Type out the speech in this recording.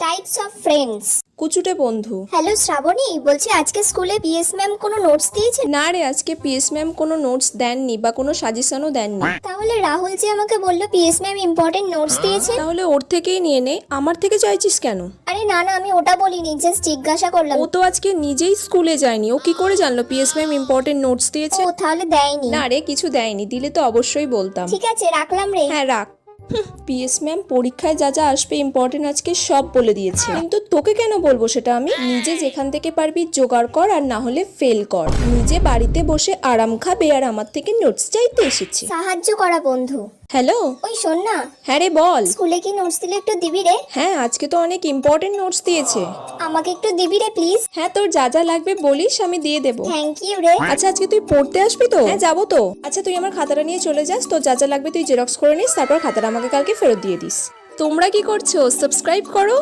Types of friends. কুচুটে বন্ধু। Hello Shrabani, বলছি আজকে স্কুলে পিএস ম্যাম কোনো নোটস দিয়েছে? না রে, আজকে পিএস ম্যাম কোনো নোটস দেননি বা কোনো সাজেশনও দেননি। তাহলে রাহুল যে আমাকে বললো পিএস ম্যাম ইম্পর্টেন্ট নোটস দিয়েছে। তাহলে ওর থেকেই নিয়ে নে, আমার থেকে চাইছিস কেন? আরে না না, আমি ওটা বলিনি, জাস্ট জিজ্ঞাসা করলাম। ও তো আজকে নিজেই স্কুলে যায়নি, ও কি করে জানলো পিএস ম্যাম ইম্পর্টেন্ট নোটস দিয়েছে? ও তাহলে দেয়নি। না রে, কিছু দেয়নি, দিলে তো অবশ্যই বলতাম। ঠিক আছে, রাখলাম রে। হ্যাঁ রাখ। পিএস ম্যাম পরীক্ষায় যা যা আসবে ইম্পর্টেন্ট আজকে সব বলে দিয়েছে, কিন্তু তোকে কেন বলবো সেটা? আমি নিজে যেখান থেকে পারবি জোগাড় কর, আর না হলে ফেল কর। নিজে বাড়িতে বসে আরাম খাবে আর আমার থেকে নোটস চাইতে এসেছে। সাহায্য করা বন্ধু। হ্যালো। ওই শোন না, হ্যাঁ রে বল। স্কুলে কি নোটস দিলে একটু দিবি রে? হ্যাঁ, আজকে তো অনেক ইম্পর্টেন্ট নোটস দিয়েছে। আমাকে একটু দিবি রে প্লিজ। হ্যাঁ, তোর যা যা লাগবে বলিস, আমি দিয়ে দেবো। থ্যাংক ইউ রে। আচ্ছা, আজকে তুই পড়তে আসবি তো? হ্যাঁ যাবো তো। আচ্ছা, তুই আমার খাতাটা নিয়ে চলে যাস, তোর যা যা লাগবে তুই জেরক্স করে নিস, তারপর খাতাটা আমাকে কালকে ফেরত দিয়ে দিস। তোমরা কি করছো? সাবস্ক্রাইব করো।